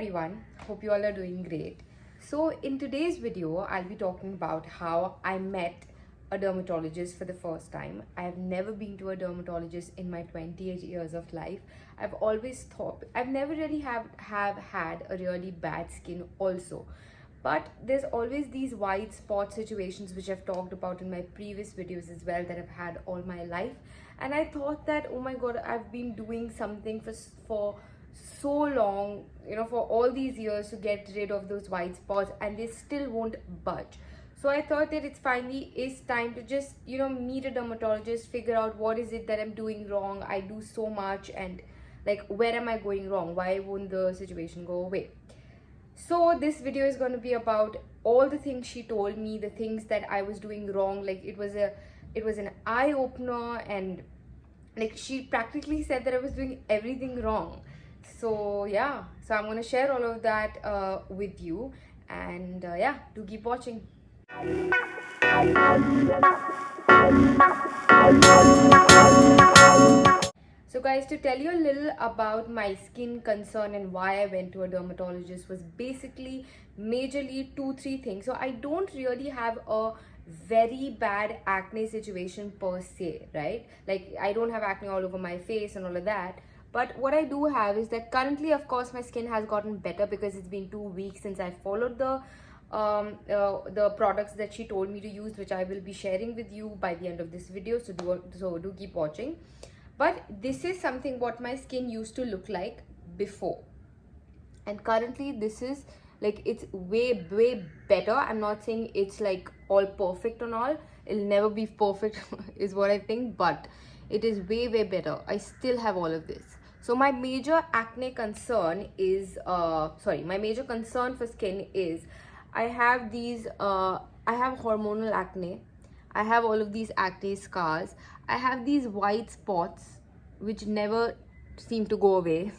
everyone, hope you all are doing great. So in today's video, I'll be talking about how I met a dermatologist for the first time. I have never been to a dermatologist in my 28 years of life. I've always thought, I've never really have had a really bad skin also. But there's always these white spot situations which I've talked about in my previous videos as well that I've had all my life. And I thought that, oh my god, I've been doing something for so long, for all these years to get rid of those white spots, and they still won't budge. So I thought that it's finally is time to just meet a dermatologist, figure out what is it that I'm doing wrong. I do so much, and like, where am I going wrong? Why won't the situation go away? So this video is going to be about all the things she told me, the things that I was doing wrong. Like, it was an eye opener, and like, she practically said that I was doing everything wrong. So yeah, so I'm going to share all of that with you, and yeah, do keep watching. So guys, to tell you a little about my skin concern and why I went to a dermatologist was basically majorly 2-3 things. So I don't really have a very bad acne situation per se, right? Like, I don't have acne all over my face and all of that. But what I do have is that currently, of course, my skin has gotten better because it's been 2 weeks since I followed the products that she told me to use, which I will be sharing with you by the end of this video. So do keep watching. But this is something what my skin used to look like before, and currently this is like, it's way better. I'm not saying it's like all perfect and all, it'll never be perfect is what I think, but it is way better. I still have all of this. So my major acne concern is my major concern for skin is I have these I have hormonal acne. I have all of these acne scars. I have these white spots which never seem to go away,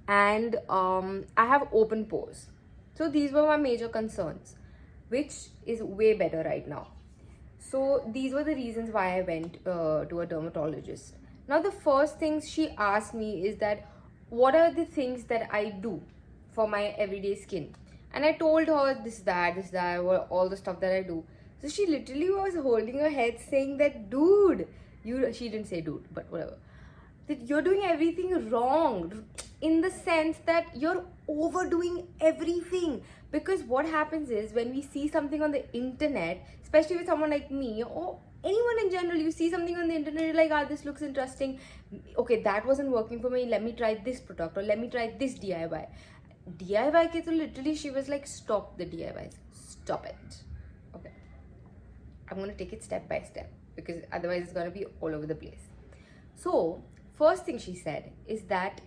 and I have open pores. So these were my major concerns, which is way better right now. So these were the reasons why I went to a dermatologist. Now, the first things she asked me is that, what are the things that I do for my everyday skin? And I told her this, that, all the stuff that I do. So she literally was holding her head saying that, dude, she didn't say dude, but whatever, that you're doing everything wrong, in the sense that you're overdoing everything. Because what happens is, when we see something on the internet, especially with someone like me or anyone in general, you see something on the internet, you're like, this looks interesting, okay, that wasn't working for me, let me try this product, or let me try this DIY. Ke, so literally she was like, stop the DIYs, stop it. Okay, I'm going to take it step by step, because otherwise it's going to be all over the place. So first thing she said is that,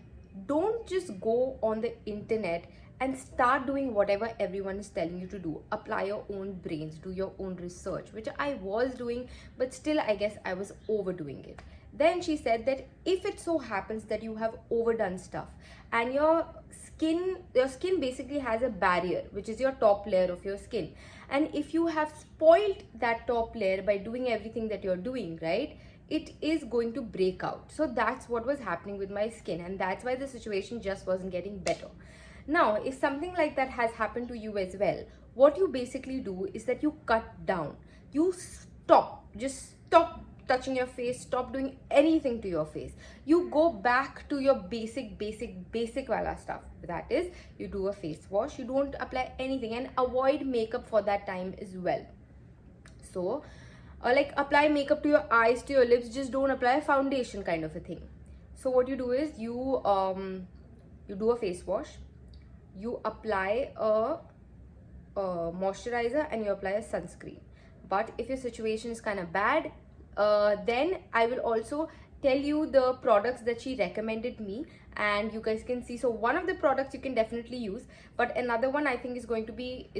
don't just go on the internet and start doing whatever everyone is telling you to do. Apply your own brains, do your own research, which I was doing, but still I guess I was overdoing it. Then she said that if it so happens that you have overdone stuff, and your skin basically has a barrier, which is your top layer of your skin, and if you have spoiled that top layer by doing everything that you're doing, right, it is going to break out. So that's what was happening with my skin, and that's why the situation just wasn't getting better. Now, if something like that has happened to you as well, what you basically do is that you cut down. You just stop touching your face, stop doing anything to your face. You go back to your basic wala stuff. That is, you do a face wash, you don't apply anything, and avoid makeup for that time as well. So like, apply makeup to your eyes, to your lips, just don't apply foundation, kind of a thing. So what you do is, you do a face wash, you apply a moisturizer, and you apply a sunscreen. But if your situation is kind of bad, then I will also tell you the products that she recommended me, and you guys can see. So one of the products you can definitely use, but another one I think is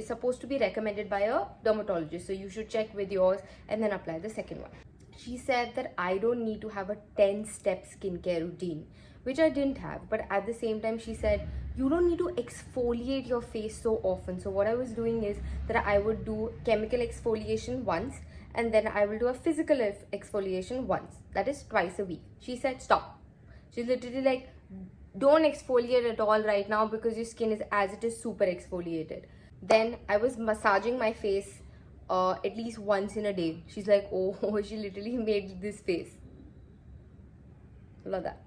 supposed to be recommended by a dermatologist, so you should check with yours and then apply the second one. She said that I don't need to have a 10-step skincare routine, which I didn't have, but at the same time she said you don't need to exfoliate your face so often. So what I was doing is that I would do chemical exfoliation once, and then I will do a physical exfoliation once, that is twice a week. She said stop. She's literally like, don't exfoliate at all right now because your skin is as it is super exfoliated. Then I was massaging my face at least once in a day. She's like, oh, she literally made this face. Love that.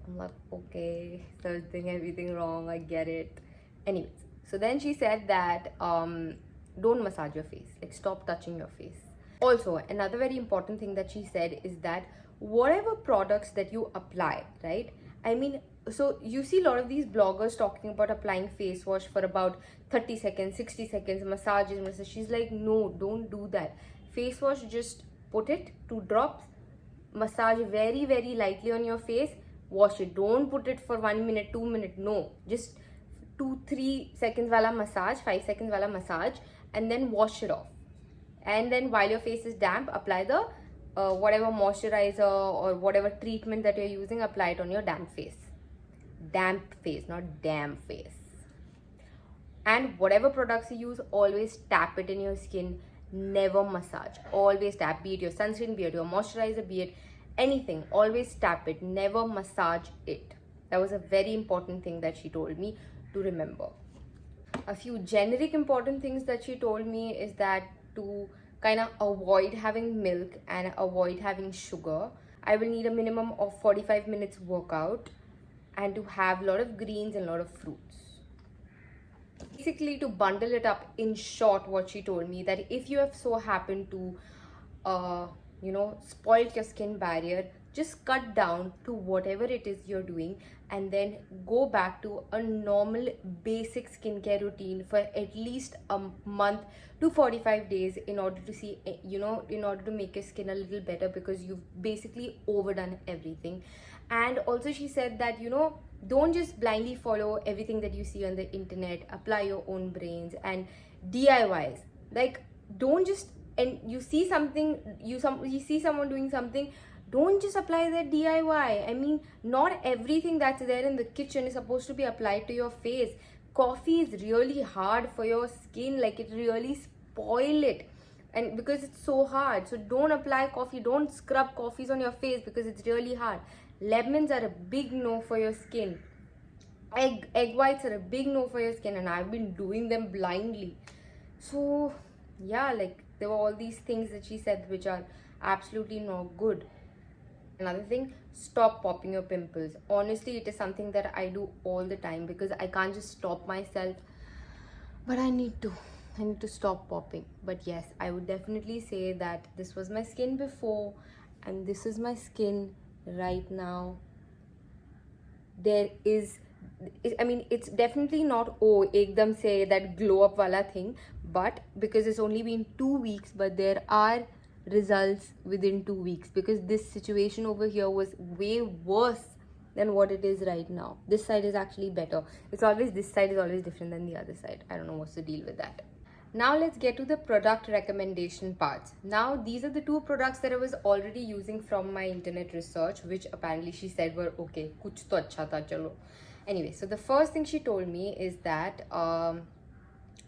I'm like, okay, so I was doing everything wrong, I get it. Anyways, so then she said that don't massage your face, like stop touching your face. Also, another very important thing that she said is that whatever products that you apply, right? I mean, so you see a lot of these bloggers talking about applying face wash for about 30 seconds, 60 seconds, massages. She's like, no, don't do that. Face wash, just put it, 2 drops, massage very, very lightly on your face, wash it. Don't put it for 1 minute, 2 minutes. No, just 2-3 seconds wala massage, 5 seconds wala massage, and then wash it off. And then while your face is damp, apply the whatever moisturizer or whatever treatment that you're using, apply it on your damp face. Damp face, not damp face. And whatever products you use, always tap it in your skin. Never massage. Always tap, be it your sunscreen, be it your moisturizer, be it anything. Always tap it. Never massage it. That was a very important thing that she told me to remember. A few generic important things that she told me is that to kind of avoid having milk and avoid having sugar, I will need a minimum of 45 minutes workout and to have a lot of greens and a lot of fruits. Basically, to bundle it up, in short, what she told me, that if you have so happened to spoiled your skin barrier, just cut down to whatever it is you're doing and then go back to a normal basic skincare routine for at least a month to 45 days in order to see, in order to make your skin a little better, because you've basically overdone everything. And also she said that, don't just blindly follow everything that you see on the internet. Apply your own brains and DIYs. Like, don't just, and you see something, you see someone doing something, don't just apply that DIY. I mean, not everything that's there in the kitchen is supposed to be applied to your face. Coffee is really hard for your skin, like it really spoil it, and because it's so hard. So don't apply coffee, don't scrub coffees on your face because it's really hard. Lemons are a big no for your skin. Egg whites are a big no for your skin, and I've been doing them blindly. So yeah, like there were all these things that she said which are absolutely not good. Another thing, stop popping your pimples. Honestly, it is something that I do all the time because I can't just stop myself, but I need to stop popping. But yes, I would definitely say that this was my skin before and this is my skin right now. There is, I mean, it's definitely not ekdam say that glow up wala thing, but because it's only been 2 weeks, but there are results within 2 weeks, because this situation over here was way worse than what it is right now. This side is actually better. It's always, this side is always different than the other side. I don't know what's the deal with that. Now let's get to the product recommendation parts. Now these are the 2 products that I was already using from my internet research, which apparently she said were okay. Kuch to acha tha, chalo. Anyway, so the first thing she told me is that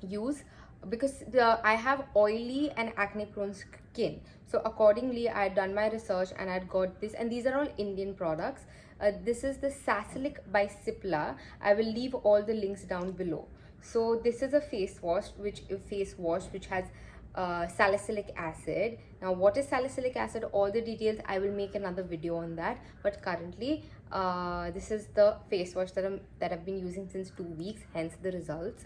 use, because I have oily and acne prone skin, so accordingly I had done my research and I had got this, and these are all Indian products. This is the Salicylic by Cipla. I will leave all the links down below. So this is a face wash which has salicylic acid. Now what is salicylic acid, all the details I will make another video on that, but currently this is the face wash that I've been using since 2 weeks, hence the results.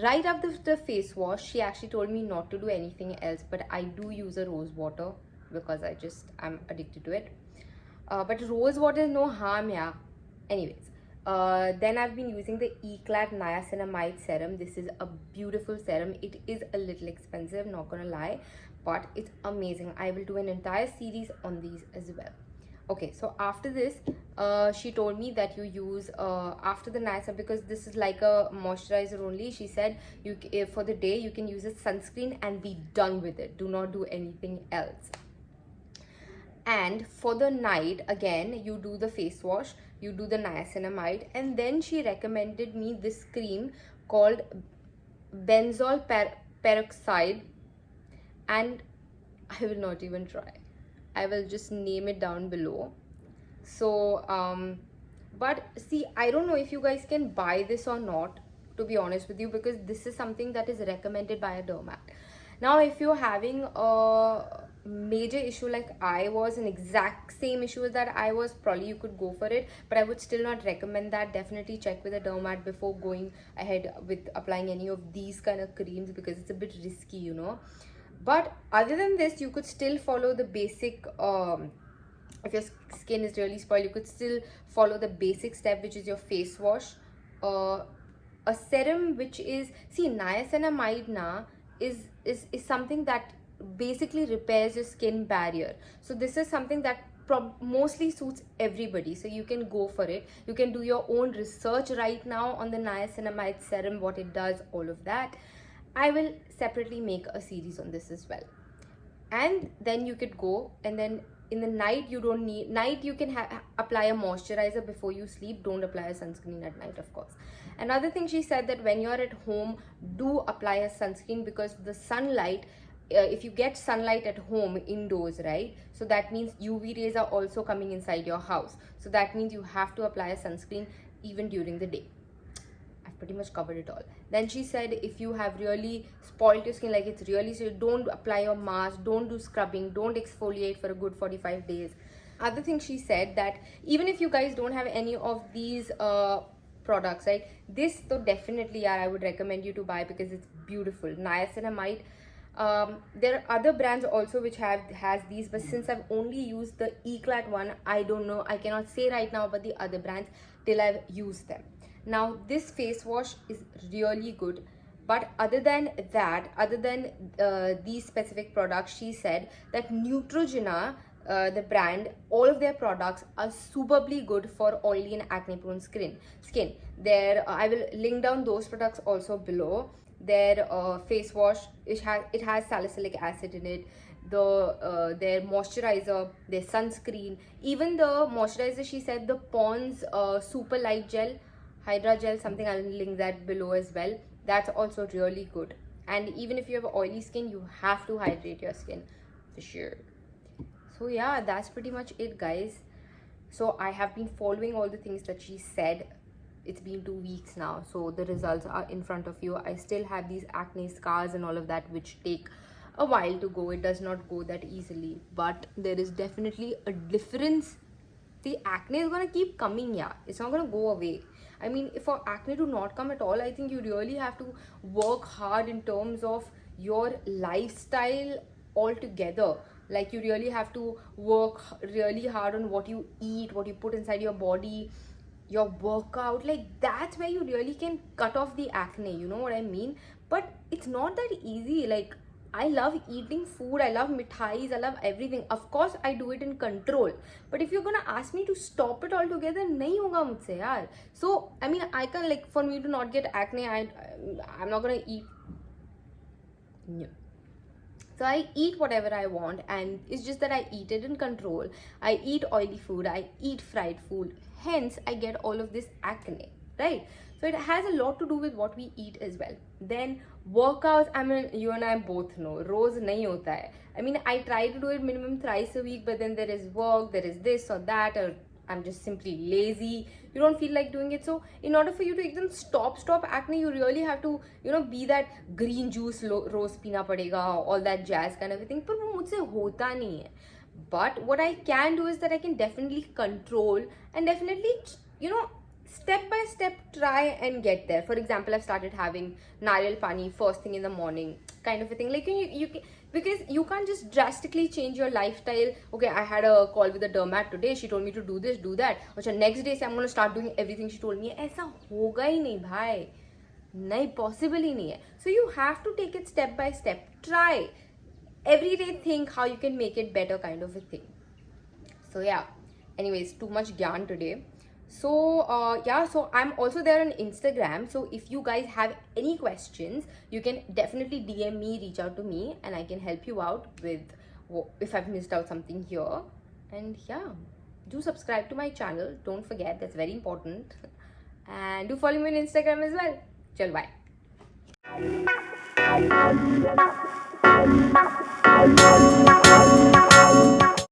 Right after the face wash, she actually told me not to do anything else, but I do use a rose water because I'm addicted to it. But rose water is no harm, yeah. Anyways, then I've been using the Eclat Niacinamide serum. This is a beautiful serum. It is a little expensive, not gonna lie, but it's amazing. I will do an entire series on these as well. Okay, so after this, she told me that you use after the niacinamide, because this is like a moisturizer only. She said for the day you can use a sunscreen and be done with it. Do not do anything else. And for the night, again, you do the face wash, you do the niacinamide, and then she recommended me this cream called benzoyl peroxide, and I will not even try. I will just name it down below. So But see, I don't know if you guys can buy this or not, to be honest with you, because this is something that is recommended by a dermat. Now, if you're having a major issue like I was, an exact same issue that I was, probably you could go for it, but I would still not recommend that. Definitely check with a dermat before going ahead with applying any of these kind of creams, because it's a bit risky, you know. But other than this, you could still follow the basic if your skin is really spoiled, you could still follow the basic step, which is your face wash, uh, a serum, which is, see, niacinamide is something that basically repairs your skin barrier. So this is something that mostly suits everybody, so you can go for it. You can do your own research right now on the niacinamide serum, what it does, all of that. I will separately make a series on this as well. And then you could go, and then in the night, you don't need night, you can apply a moisturizer before you sleep. Don't apply a sunscreen at night, of course. Another thing she said, that when you're at home, do apply a sunscreen, because the sunlight, if you get sunlight at home indoors, right, so that means UV rays are also coming inside your house, so that means you have to apply a sunscreen even during the day. I've pretty much covered it all. Then she said, if you have really spoiled your skin, like it's really, so don't apply your mask, don't do scrubbing, don't exfoliate for a good 45 days. Other thing she said, that even if you guys don't have any of these products, right, this though definitely, I would recommend you to buy, because it's beautiful. Niacinamide. There are other brands also which has these, but since I've only used the Eclat one, I don't know, I cannot say right now about the other brands till I've used them. Now this face wash is really good, but other than that, other than these specific products, she said that Neutrogena, the brand, all of their products are superbly good for oily and acne prone skin. There, I will link down those products also below. Their face wash, it has salicylic acid in it. Their moisturizer, their sunscreen, even the moisturizer, she said the Pond's super light gel, Hydra gel, something, I'll link that below as well. That's also really good. And even if you have oily skin, you have to hydrate your skin for sure. So yeah, that's pretty much it, guys. So I have been following all the things that she said. It's been 2 weeks now, so the results are in front of you. I still have these acne scars and all of that, which take a while to go. It does not go that easily, but there is definitely a difference. The acne is gonna keep coming, yeah, it's not gonna go away. I mean, if for acne to not come at all, I think you really have to work hard in terms of your lifestyle altogether. Like, you really have to work really hard on what you eat, what you put inside your body, your workout. Like, that's where you really can cut off the acne, you know what I mean? But it's not that easy. Like, I love eating food, I love mithais, I love everything. Of course, I do it in control. But if you're gonna ask me to stop it altogether, nahi hoga mujhse yaar. So, I mean, I can, like, for me to not get acne, I'm not gonna eat. No. So I eat whatever I want, and it's just that I eat it in control. I eat oily food, I eat fried food. Hence, I get all of this acne, right? So it has a lot to do with what we eat as well. Then workouts, I mean, you and I both know, roz nahi hota hai. I mean, I try to do it minimum thrice a week, but then there is work, there is this or that, or I'm just simply lazy. You don't feel like doing it. So in order for you to एकदम stop acne, you really have to, you know, be that green juice रोज पीना पड़ेगा, all that jazz kind of a thing. पर वो मुझसे होता नहीं है. But what I can do is that I can definitely control and definitely, you know, step by step try and get there. For example, I've started having nariyal pani first thing in the morning, kind of a thing. Like, you can, because you can't just drastically change your lifestyle. Okay, I had a call with the dermat today, she told me to do this, do that, which next day I'm going to start doing everything she told me. ऐसा होगा ही नहीं भाई, नहीं, possible ही नहीं है. So you have to take it step by step. Try every day, think how you can make it better, kind of a thing. So yeah, anyways, too much gyan today. So yeah, so I'm also there on Instagram. So if you guys have any questions, you can definitely DM me, reach out to me, and I can help you out with if I've missed out something here. And yeah, do subscribe to my channel, don't forget, that's very important. And do follow me on Instagram as well. Chal, bye.